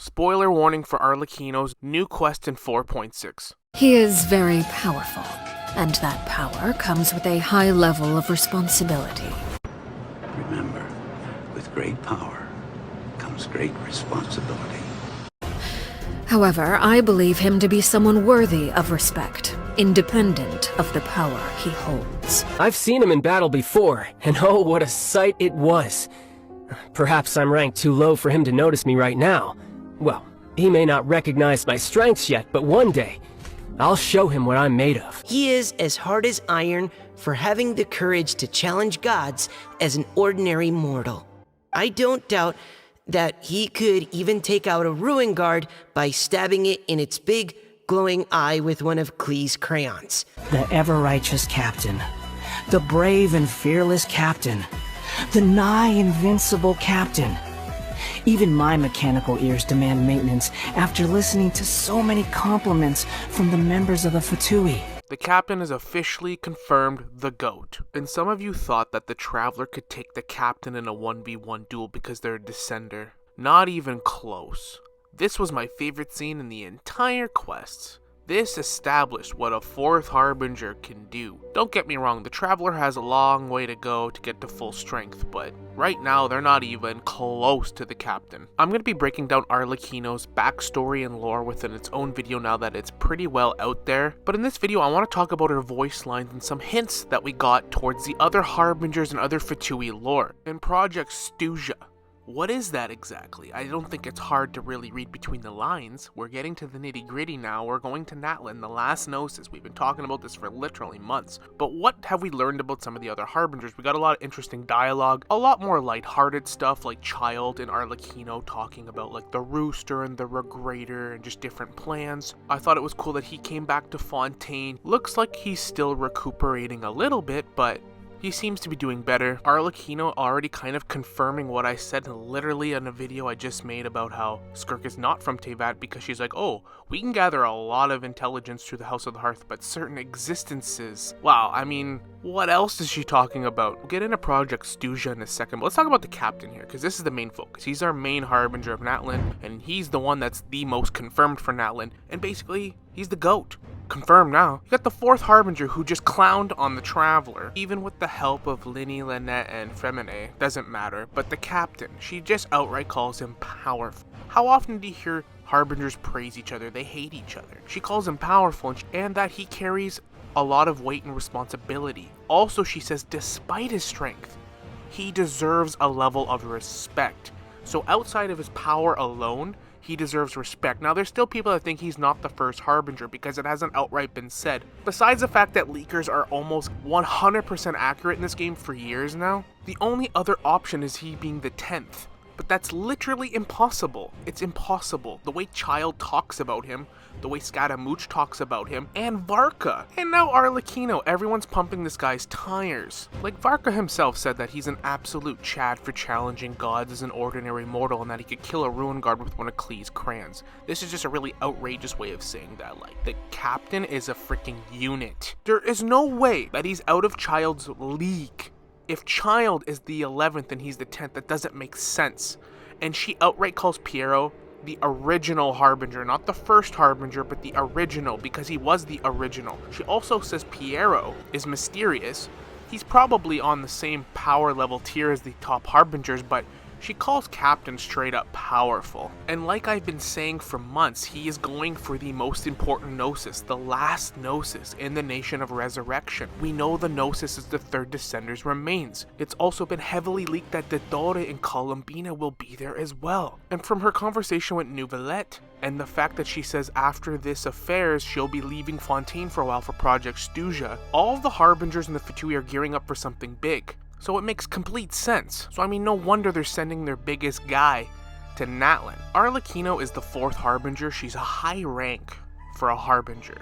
Spoiler warning for Arlecchino's new quest in 4.6. He is very powerful, and that power comes with a high level of responsibility. Remember, with great power comes great responsibility. However, I believe him to be someone worthy of respect, independent of the power he holds. I've seen him in battle before, and oh, what a sight it was. Perhaps I'm ranked too low for him to notice me right now. Well, he may not recognize my strengths yet, but one day, I'll show him what I'm made of. He is as hard as iron for having the courage to challenge gods as an ordinary mortal. I don't doubt that he could even take out a ruin guard by stabbing it in its big, glowing eye with one of Klee's crayons. The ever-righteous captain. The brave and fearless captain. The nigh-invincible captain. Even my mechanical ears demand maintenance after listening to so many compliments from the members of the Fatui. The captain is officially confirmed the GOAT, and some of you thought that the Traveler could take the captain in a 1v1 duel because they're a descender. Not even close. This was my favorite scene in the entire quest. This established what a 4th Harbinger can do. Don't get me wrong, the Traveler has a long way to go to get to full strength, but right now they're not even close to the captain. I'm going to be breaking down Arlecchino's backstory and lore within its own video now that it's pretty well out there, but in this video I want to talk about her voice lines and some hints that we got towards the other Harbingers and other Fatui lore. In Project Stuzha, what is that exactly? I don't think it's hard to really read between the lines. We're getting to the nitty gritty now. We're going to Natlan, the last Gnosis. We've been talking about this for literally months. But what have we learned about some of the other Harbingers? We got a lot of interesting dialogue, a lot more lighthearted stuff like Child and Arlecchino talking about like the Rooster and the Regrator and just different plans. I thought it was cool that he came back to Fontaine. Looks like he's still recuperating a little bit, but he seems to be doing better. Arlecchino already kind of confirming what I said literally in a video I just made about how Skirk is not from Teyvat because she's like, oh, we can gather a lot of intelligence through the House of the Hearth, but certain existences. Wow, I mean, what else is she talking about? We'll get into Project Stuzha in a second, but let's talk about the captain here, because this is the main focus. He's our main Harbinger of Natlan, and he's the one that's the most confirmed for Natlan, and basically, he's the GOAT. Confirmed now. You got the 4th Harbinger who just clowned on the Traveler, even with the help of Linny, Lynette, and Femine. Doesn't matter. But the captain, she just outright calls him powerful. How often do you hear Harbingers praise each other? They hate each other. She calls him powerful and that he carries a lot of weight and responsibility. Also, she says despite his strength, he deserves a level of respect. So outside of his power alone, he deserves respect. Now, there's still people that think he's not the 1st Harbinger because it hasn't outright been said. Besides the fact that leakers are almost 100% accurate in this game for years now, the only other option is he being the 10th. But that's literally impossible. It's impossible. The way Child talks about him, the way Scaramouche talks about him, and Varka. And now Arlecchino. Everyone's pumping this guy's tires. Like Varka himself said that he's an absolute Chad for challenging gods as an ordinary mortal and that he could kill a ruin guard with one of Klee's crayons. This is just a really outrageous way of saying that. Like, the captain is a freaking unit. There is no way that he's out of Child's league. If Child is the 11th and he's the 10th, that doesn't make sense. And she outright calls Piero the original Harbinger, not the 1st Harbinger, but the original, because he was the original. She also says Piero is mysterious. He's probably on the same power level tier as the top Harbingers, but she calls Captain straight up powerful. And like I've been saying for months, he is going for the most important Gnosis, the last Gnosis in the Nation of Resurrection. We know the Gnosis is the 3rd Descender's remains. It's also been heavily leaked that Didore and Columbina will be there as well. And from her conversation with Nouvellette, and the fact that she says after this affairs, she'll be leaving Fontaine for a while for Project Stuzha, all of the Harbingers and the Fatui are gearing up for something big. So it makes complete sense. So I mean, no wonder they're sending their biggest guy to Natlan. Arlecchino is the 4th Harbinger. She's a high rank for a Harbinger.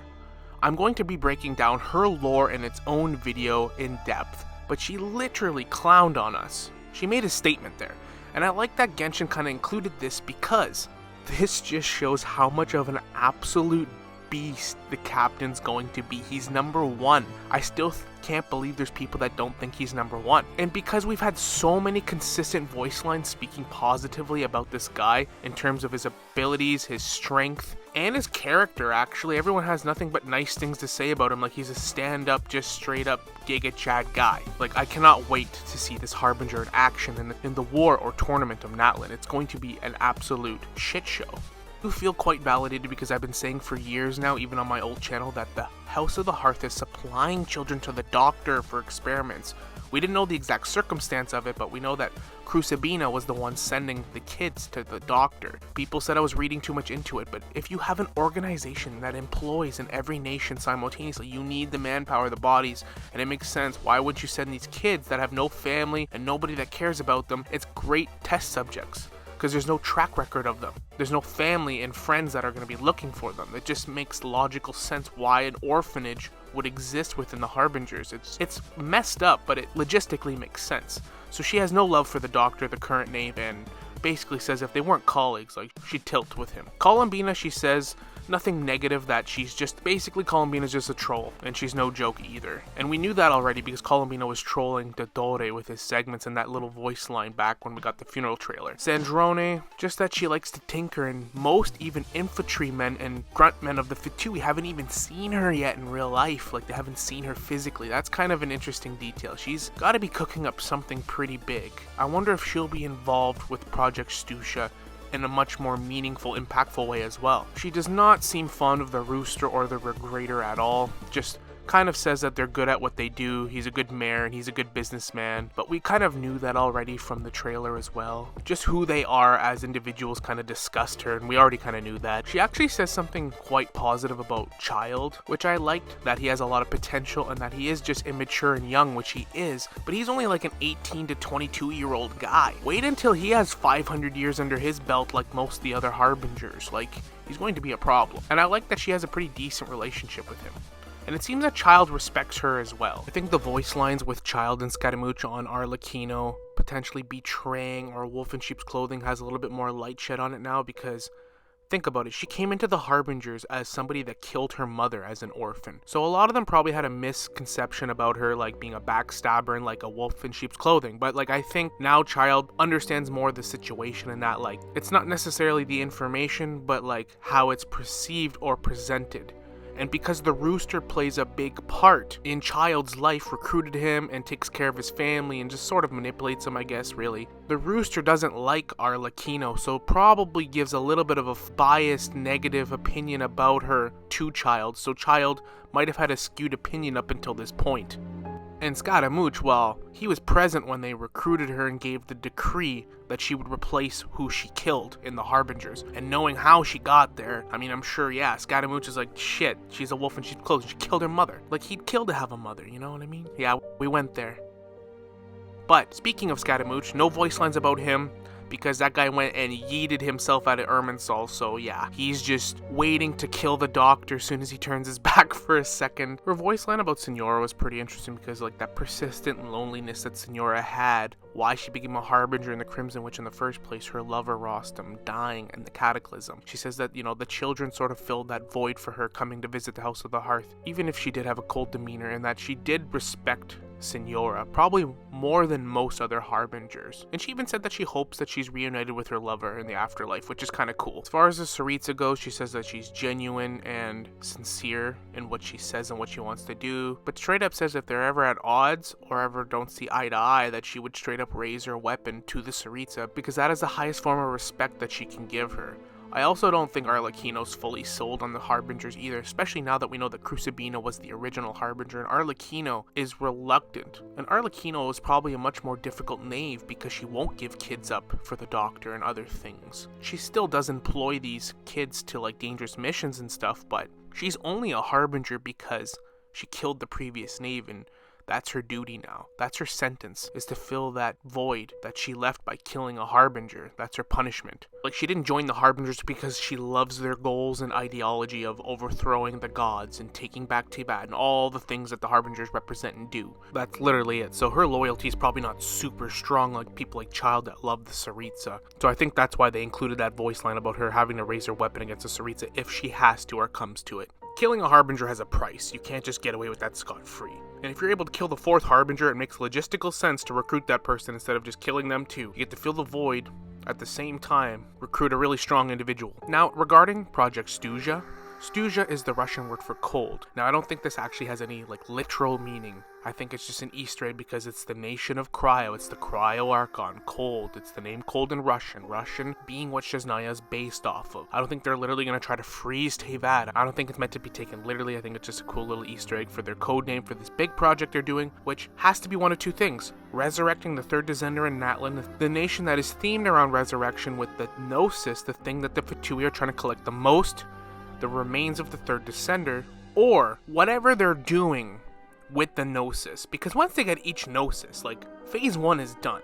I'm going to be breaking down her lore in its own video in depth, but she literally clowned on us. She made a statement there, and I like that Genshin kind of included this because this just shows how much of an absolute beast the captain's going to be. He's number 1. I still can't believe there's people that don't think he's number 1. And because we've had so many consistent voice lines speaking positively about this guy in terms of his abilities, his strength, and his character, actually, everyone has nothing but nice things to say about him. Like, he's a stand-up, just straight-up Giga Chad guy. Like, I cannot wait to see this Harbinger in action in the war or tournament of Natlan. It's going to be an absolute shit show. I do feel quite validated because I've been saying for years now, even on my old channel, that the House of the Hearth is supplying children to the doctor for experiments. We didn't know the exact circumstance of it, but we know that Crucibina was the one sending the kids to the doctor. People said I was reading too much into it, but if you have an organization that employs in every nation simultaneously, you need the manpower, the bodies, and it makes sense. Why wouldn't you send these kids that have no family and nobody that cares about them? It's great test subjects, because there's no track record of them. There's no family and friends that are going to be looking for them. It just makes logical sense why an orphanage would exist within the Harbingers. It's messed up, but it logistically makes sense. So she has no love for the doctor, the current name, and basically says if they weren't colleagues, like, she'd tilt with him. Columbina, she says nothing negative, that she's just basically Columbina's just a troll, and she's no joke either. And we knew that already because Columbina was trolling Dottore with his segments and that little voice line back when we got the funeral trailer. Sandrone, just that she likes to tinker, and most even infantrymen and gruntmen of the Fatui haven't even seen her yet in real life. Like, they haven't seen her physically. That's kind of an interesting detail. She's got to be cooking up something pretty big. I wonder if she'll be involved with Project Stuzha in a much more meaningful, impactful way as well. She does not seem fond of the Rooster or the Regrator at all, just kind of says that they're good at what they do. He's a good mayor and he's a good businessman, but we kind of knew that already from the trailer as well. Just who they are as individuals kind of disgust her, and we already kind of knew that. She actually says something quite positive about Child, which I liked, that he has a lot of potential and that he is just immature and young, which he is, but he's only like an 18 to 22 year old guy. Wait until he has 500 years under his belt like most of the other Harbingers. Like, he's going to be a problem. And I like that she has a pretty decent relationship with him. And it seems that Child respects her as well. I think the voice lines with Child and Scaramouche on Arlecchino potentially betraying or Wolf in Sheep's Clothing has a little bit more light shed on it now, because think about it, she came into the Harbingers as somebody that killed her mother as an orphan. So a lot of them probably had a misconception about her, like being a backstabber and like a wolf in sheep's clothing. But like, I think now Child understands more of the situation, and that like, it's not necessarily the information, but like how it's perceived or presented. And because the Rooster plays a big part in Child's life, recruited him and takes care of his family and just sort of manipulates him, I guess, really. The Rooster doesn't like Arlecchino, so probably gives a little bit of a biased, negative opinion about her to Child, so Child might have had a skewed opinion up until this point. And Scaramouche, well, he was present when they recruited her and gave the decree that she would replace who she killed in the Harbingers. And knowing how she got there, I mean, I'm sure, yeah, Scaramouche is like, shit, she's a wolf in sheep's clothing. She killed her mother. Like, he'd kill to have a mother, you know what I mean? Yeah, we went there. But speaking of Scaramouche, no voice lines about him, because that guy went and yeeted himself out of Irminsul, so yeah, he's just waiting to kill the doctor as soon as he turns his back for a second. Her voice line about Signora was pretty interesting, because like that persistent loneliness that Signora had, why she became a Harbinger in the Crimson Witch in the first place, her lover Rostam dying and the Cataclysm. She says that, you know, the children sort of filled that void for her coming to visit the House of the Hearth, even if she did have a cold demeanor, and that she did respect Signora, probably more than most other Harbingers. And she even said that she hopes that she's reunited with her lover in the afterlife, which is kind of cool. As far as the Tsaritsa goes, she says that she's genuine and sincere in what she says and what she wants to do, but straight up says if they're ever at odds or ever don't see eye to eye, that she would straight up raise her weapon to the Tsaritsa, because that is the highest form of respect that she can give her. I also don't think Arlecchino's fully sold on the Harbingers either, especially now that we know that Crucibina was the original Harbinger, and Arlecchino is reluctant. And Arlecchino is probably a much more difficult knave because she won't give kids up for the doctor and other things. She still does employ these kids to like dangerous missions and stuff, but she's only a Harbinger because she killed the previous knave, and That's her duty now. That's her sentence, is to fill that void that she left by killing a Harbinger. That's her punishment. Like, she didn't join the Harbingers because she loves their goals and ideology of overthrowing the gods and taking back Tibet and all the things that the Harbingers represent and do. That's literally it. So her loyalty is probably not super strong like people like Child that love the Tsaritsa. So I think that's why they included that voice line about her having to raise her weapon against the Tsaritsa if she has to or comes to it. Killing a Harbinger has a price. You can't just get away with that scot-free. And if you're able to kill the 4th Harbinger, it makes logistical sense to recruit that person instead of just killing them too. You get to fill the void, at the same time, recruit a really strong individual. Now, regarding Project Stuzha, Stuzha is the Russian word for cold. Now, I don't think this actually has any, literal meaning. I think it's just an Easter egg because it's the nation of Cryo. It's the Cryo Archon, cold. It's the name cold in Russian. Russian being what Shaznia is based off of. I don't think they're literally going to try to freeze Teyvat. I don't think it's meant to be taken literally. I think it's just a cool little Easter egg for their code name for this big project they're doing, which has to be one of two things. Resurrecting the 3rd Descender in Natlan, the nation that is themed around resurrection with the Gnosis, the thing that the Fatui are trying to collect the most, the remains of the 3rd Descender, or whatever they're doing with the Gnosis. Because once they get each Gnosis, phase 1 is done.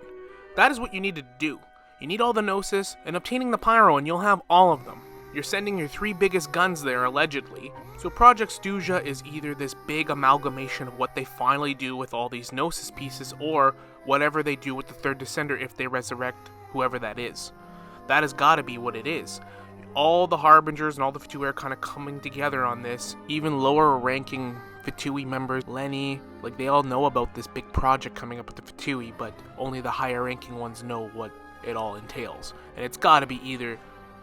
That is what you need to do. You need all the Gnosis and obtaining the Pyro, and you'll have all of them. You're sending your 3 biggest guns there, allegedly. So Project Stuzha is either this big amalgamation of what they finally do with all these Gnosis pieces, or whatever they do with the 3rd Descender if they resurrect whoever that is. That has got to be what it is. All the Harbingers and all the Fatui are kind of coming together on this. Even lower ranking Fatui members, Lenny, they all know about this big project coming up with the Fatui, but only the higher ranking ones know what it all entails. And it's got to be either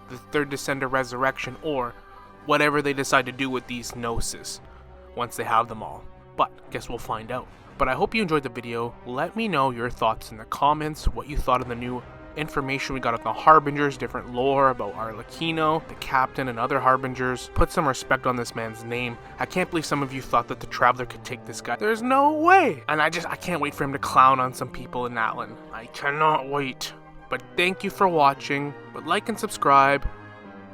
the 3rd Descender resurrection or whatever they decide to do with these Gnosis once they have them all. But guess we'll find out. But I hope you enjoyed the video. Let me know your thoughts in the comments, what you thought of the new information we got on the Harbingers, different lore about Arlecchino, the captain, and other Harbingers. Put some respect on this man's name. I can't believe some of you thought that the Traveler could take this guy. There's no way! And I can't wait for him to clown on some people in Natlan. I cannot wait. But thank you for watching. But like and subscribe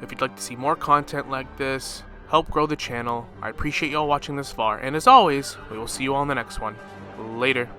if you'd like to see more content like this. Help grow the channel. I appreciate y'all watching this far. And as always, we will see you all in the next one. Later.